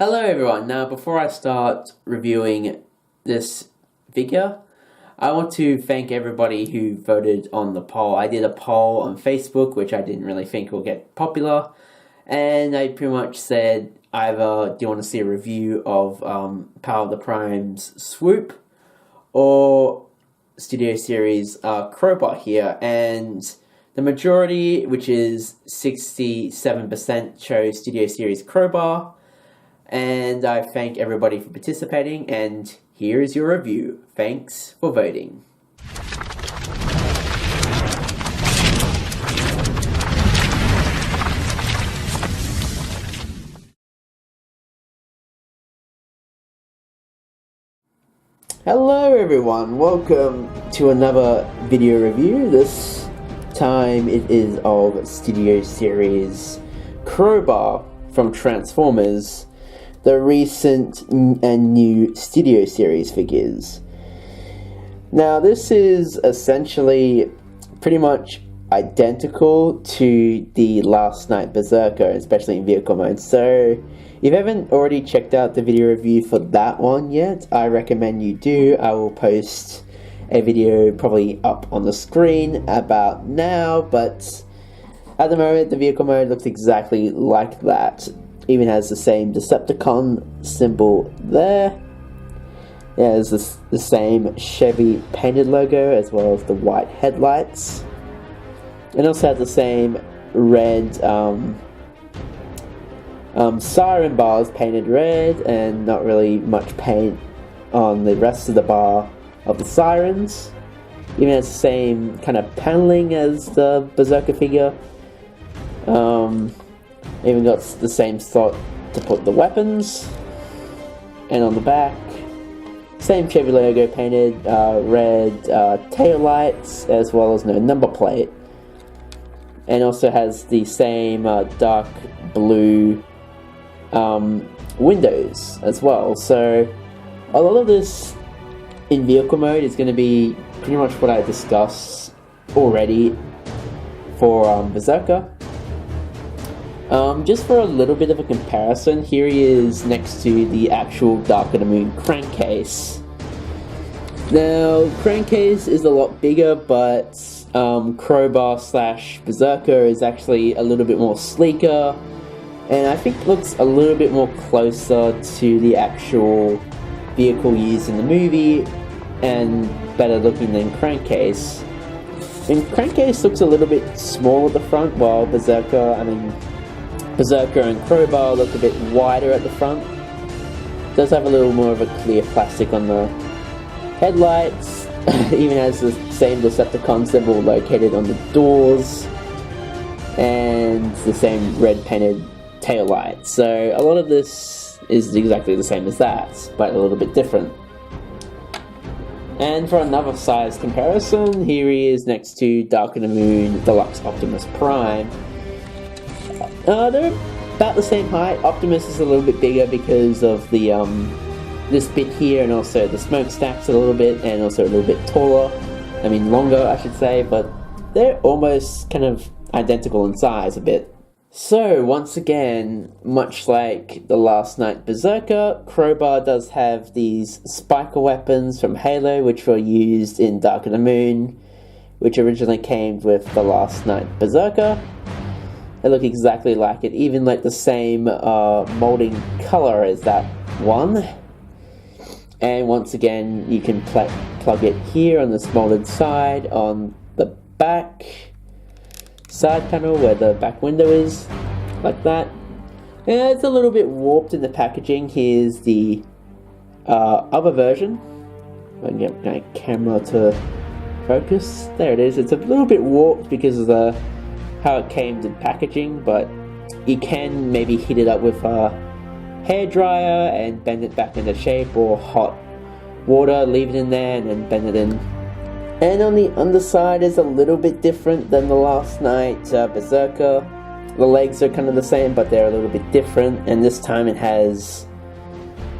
Hello everyone, now before I start reviewing this figure, I want to thank everybody who voted on the poll. I did a poll on Facebook, which I didn't really think will get popular, and I pretty much said either do you want to see a review of Power of the Prime's Swoop, or Studio Series Crowbar here, and the majority, which is 67%, chose Studio Series Crowbar. And I thank everybody for participating, and here is your review. Thanks for voting. Hello everyone, welcome to another video review. This time it is of Studio Series Crowbar from Transformers, the recent and new Studio Series figures. Now this is essentially pretty much identical to the Last Night Berserker, especially in vehicle mode. So if you haven't already checked out the video review for that one yet, I recommend you do. I will post a video probably up on the screen about now, but at the moment the vehicle mode looks exactly like that. Even has the same Decepticon symbol there. It has the same Chevy painted logo as well as the white headlights. It also has the same red siren bars painted red, and not really much paint on the rest of the bar of the sirens. Even has the same kind of paneling as the Berserker figure. Even got the same slot to put the weapons, and on the back, same Chevy logo painted red tail lights, as well as no number plate, and also has the same dark blue windows as well. So a lot of this in vehicle mode is going to be pretty much what I discussed already for Berserker. Just for a little bit of a comparison, here he is next to the actual Dark of the Moon crankcase. Now, crankcase is a lot bigger, but Crowbar / Berserker is actually a little bit more sleeker, and I think looks a little bit more closer to the actual vehicle used in the movie, and better looking than crankcase. And crankcase looks a little bit small at the front, while Berserker and Crowbar look a bit wider at the front. Does have a little more of a clear plastic on the headlights. Even has the same Decepticon symbol located on the doors, and the same red painted tail light. So a lot of this is exactly the same as that, but a little bit different. And for another size comparison, here he is next to Dark of the Moon Deluxe Optimus Prime. They're about the same height. Optimus is a little bit bigger because of the this bit here, and also the smokestacks a little bit, and also a little bit taller. I mean longer, I should say, but they're almost kind of identical in size a bit. So once again, much like the Last Night Berserker, Crowbar does have these spiker weapons from Halo, which were used in Dark of the Moon, which originally came with the Last Night Berserker. They look exactly like it, even like the same molding color as that one. And once again, you can plug it here on this molded side, on the back side panel where the back window is, like that. And it's a little bit warped in the packaging. Here's the other version. I can get my camera to focus. There it is. It's a little bit warped because of how it came to packaging, but you can maybe heat it up with a hairdryer and bend it back into shape, or hot water, leave it in there and then bend it in. And on the underside is a little bit different than the Last Night Berserker. The legs are kind of the same, but they're a little bit different, and this time it has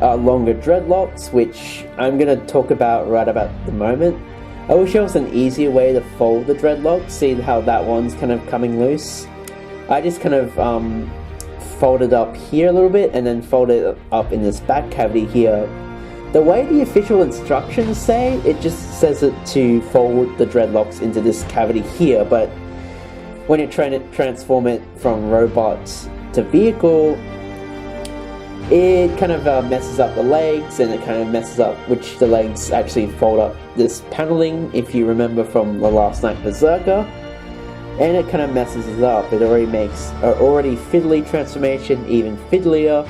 longer dreadlocks, which I'm going to talk about right about the moment. I wish there was an easier way to fold the dreadlocks. See how that one's kind of coming loose. I just kind of folded up here a little bit and then folded up in this back cavity here. The way the official instructions say, it just says it to fold the dreadlocks into this cavity here, but when you're trying to transform it from robot to vehicle, it kind of messes up the legs, and it kind of messes up which the legs actually fold up this paneling, if you remember from the Last Night Berserker, and it kind of messes it up. It already makes an already fiddly transformation even fiddlier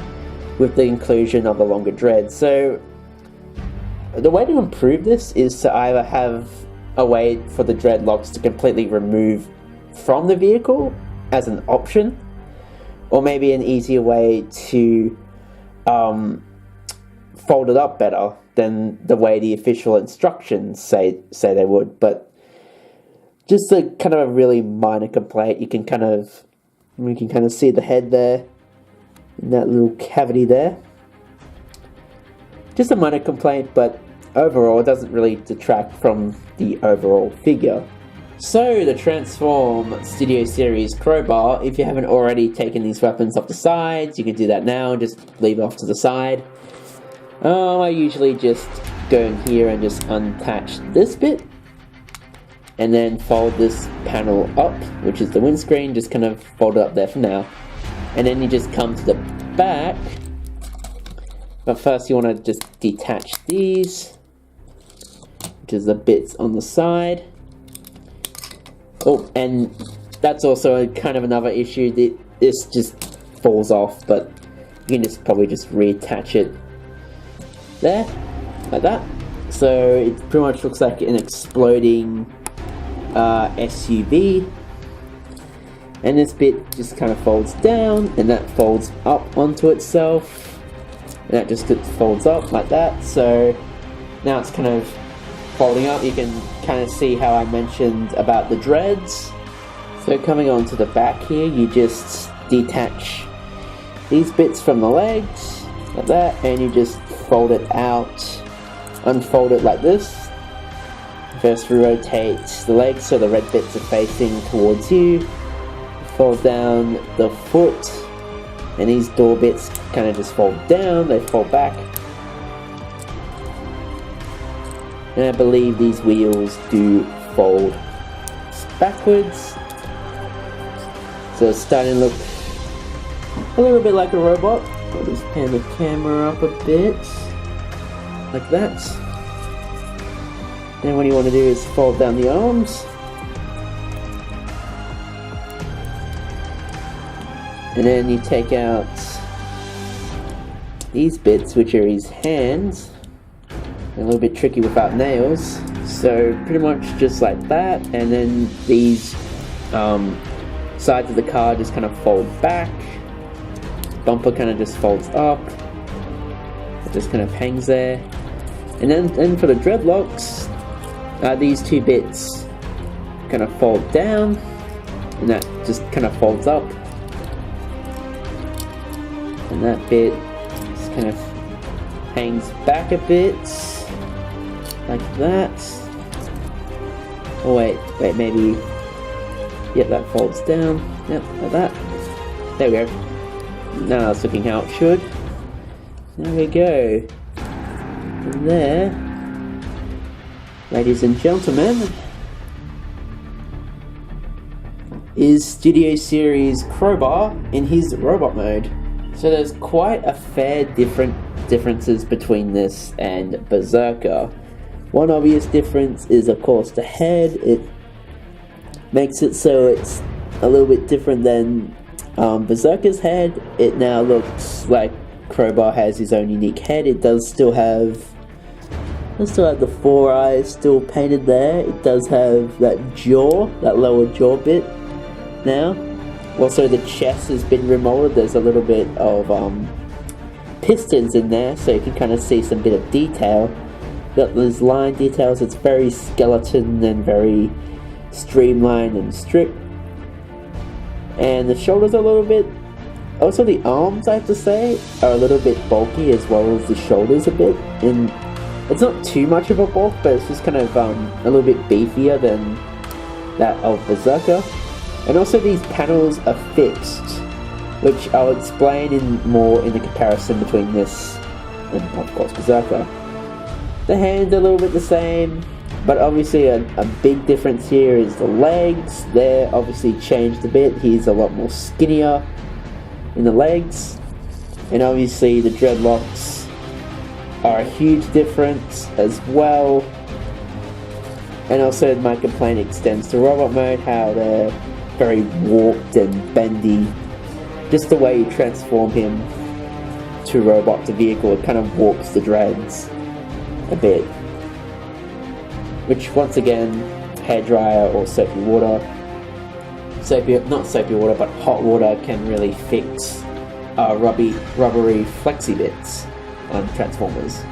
with the inclusion of the longer dreads. So the way to improve this is to either have a way for the dreadlocks to completely remove from the vehicle as an option, or maybe an easier way to fold it up better than the way the official instructions say they would. But just a kind of a really minor complaint. You can kind of see the head there in that little cavity there. Just a minor complaint, but overall it doesn't really detract from the overall figure. So, the Transform Studio Series Crowbar, if you haven't already taken these weapons off the sides, you can do that now and just leave it off to the side. I usually just go in here and just unattach this bit, and then fold this panel up, which is the windscreen, just kind of fold it up there for now. And then you just come to the back, but first you want to just detach these, which is the bits on the side. Oh, and that's also kind of another issue, that this just falls off, but you can just probably just reattach it there, like that. So it pretty much looks like an exploding SUV, and this bit just kind of folds down, and that folds up onto itself, and that just folds up like that. So now it's kind of folding up. You can kind of see how I mentioned about the dreads. So coming on to the back here, you just detach these bits from the legs like that, and you just fold it out, unfold it like this. First we rotate the legs so the red bits are facing towards you, fold down the foot, and these door bits kind of just fold down, they fold back. And I believe these wheels do fold backwards. So it's starting to look a little bit like a robot. I'll just pan the camera up a bit, like that. Then what you want to do is fold down the arms. And then you take out these bits, which are his hands. A little bit tricky without nails, so pretty much just like that. And then these sides of the car just kind of fold back, bumper kind of just folds up, it just kind of hangs there. And then for the dreadlocks, these two bits kind of fold down, and that just kind of folds up, and that bit just kind of hangs back a bit, like that. Oh wait, maybe, yep, that folds down, yep, like that. There we go. Now that's looking how it should. There we go. And there, ladies and gentlemen, is Studio Series Crowbar in his robot mode. So there's quite a fair differences between this and Berserker. One obvious difference is, of course, the head. It makes it so it's a little bit different than Berserker's head. It now looks like Crowbar has his own unique head. It does still have the four eyes still painted there. It does have that jaw, that lower jaw bit now. Also, the chest has been remolded. There's a little bit of pistons in there, so you can kind of see some bit of detail. Got those line details. It's very skeleton and very streamlined and strict. And the shoulders are a little bit, also the arms, I have to say, are a little bit bulky, as well as the shoulders a bit. And it's not too much of a bulk, but it's just kind of a little bit beefier than that of Berserker. And also these panels are fixed which I'll explain more in the comparison between this and, of course, Berserker. The hands are a little bit the same, but obviously a big difference here is the legs. They're obviously changed a bit. He's a lot more skinnier in the legs, and obviously the dreadlocks are a huge difference as well. And also my complaint extends to robot mode, how they're very warped and bendy. Just the way you transform him to robot to vehicle, it kind of warps the dreads a bit. Which, once again, hairdryer or soapy water, not soapy water, but hot water can really fix rubbery flexy bits on Transformers.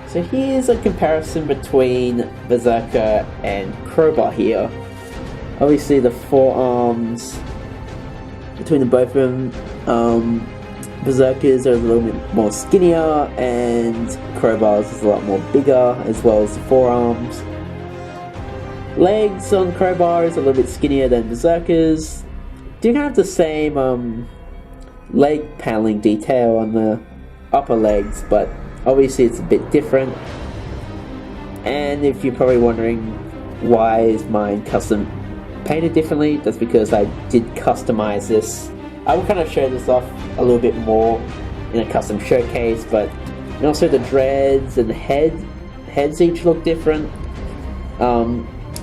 So here's a comparison between Berserker and Crowbar here. Obviously the forearms between the both of them, Berserkers are a little bit more skinnier and Crowbar's is a lot more bigger, as well as the forearms. Legs on Crowbar is a little bit skinnier than Berserkers. Do have the same leg paneling detail on the upper legs, but obviously it's a bit different. And if you're probably wondering why is mine custom painted differently, that's because I did customize this. I will kind of show this off a little bit more in a custom showcase, but and also the dreads and the heads each look different.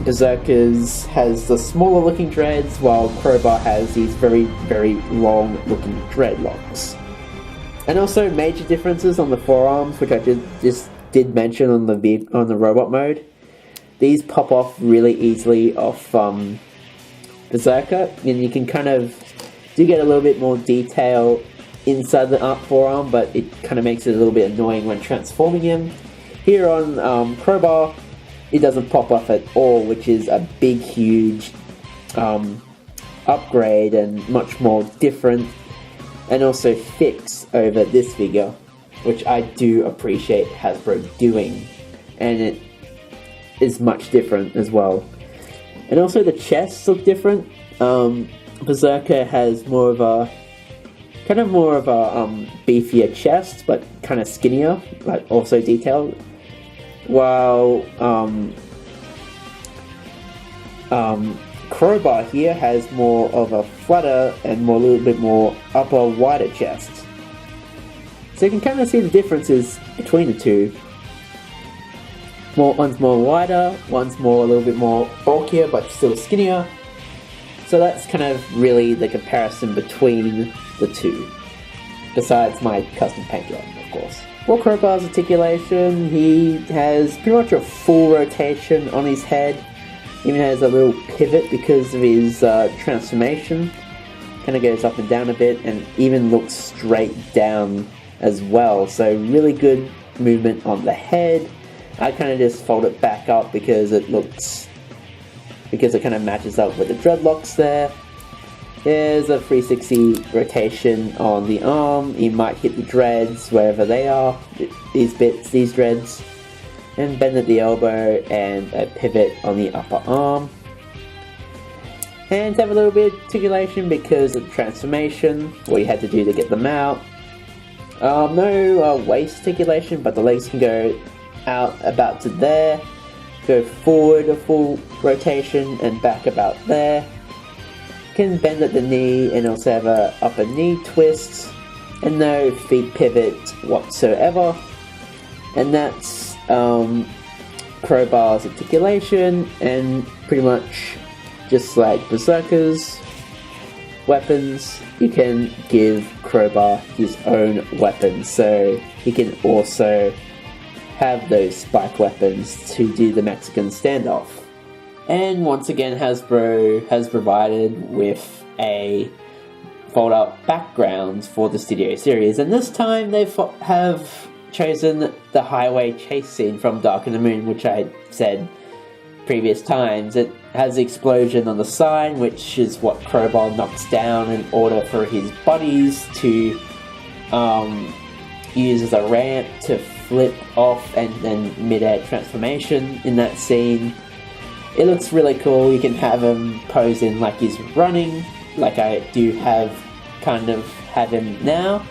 Berserkers has the smaller looking dreads, while Crowbar has these very, very long looking dreadlocks. And also major differences on the forearms, which I just did mention on the robot mode. These pop off really easily off Berserker, and you can kind of do get a little bit more detail inside the forearm, but it kind of makes it a little bit annoying when transforming him. Here on Crowbar, it doesn't pop off at all, which is a big, huge upgrade and much more different, and also fix over this figure, which I do appreciate Hasbro doing, and it is much different as well. And also the chests look different. Berserker has more of a beefier chest, but kind of skinnier, but also detailed. While Crowbar here has more of a flatter and a little bit more upper, wider chest. So you can kind of see the differences between the two. One's more wider, one's a little bit more bulkier, but still skinnier. So that's kind of really the comparison between the two, besides my custom paint job, of course. For Crowbar's articulation, he has pretty much a full rotation on his head. Even has a little pivot because of his transformation. Kind of goes up and down a bit, and even looks straight down as well. So really good movement on the head. I kind of just fold it back up because it kind of matches up with the dreadlocks there. There's a 360 rotation on the arm. You might hit the dreads wherever they are, these dreads. And bend at the elbow and a pivot on the upper arm. Hands have a little bit of articulation because of the transformation, what you had to do to get them out. No waist articulation, but the legs can go out about to there. Go forward a full rotation and back about there. Can bend at the knee and also have a upper knee twist. And no feet pivot whatsoever. And that's Crowbar's articulation, and pretty much just like Berserker's weapons, you can give Crowbar his own weapons, so he can also have those spike weapons to do the Mexican standoff. And once again, Hasbro has provided with a fold-up background for the Studio Series, and this time they have chosen the highway chase scene from Dark of the Moon, which I said previous times. It has the explosion on the sign, which is what Crowbar knocks down in order for his buddies to use as a ramp to flip off and then mid-air transformation in that scene. It looks really cool. You can have him posing like he's running, like I do have kind of have him now.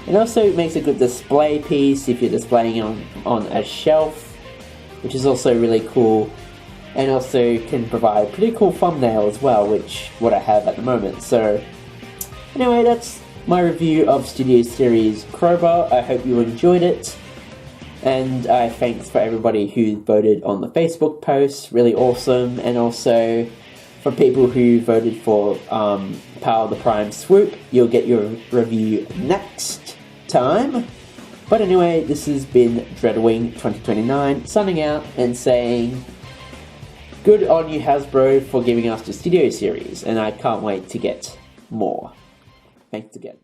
And also it makes a good display piece if you're displaying on a shelf, which is also really cool. And also can provide pretty cool thumbnail as well, which what I have at the moment. So anyway, that's my review of Studio Series Crowbar. I hope you enjoyed it. And thanks for everybody who voted on the Facebook post, really awesome. And also for people who voted for Power of the Prime Swoop, you'll get your review next time. But anyway, this has been Dreadwing 2029 signing out and saying good on you, Hasbro, for giving us the Studio Series, and I can't wait to get more. Thanks again.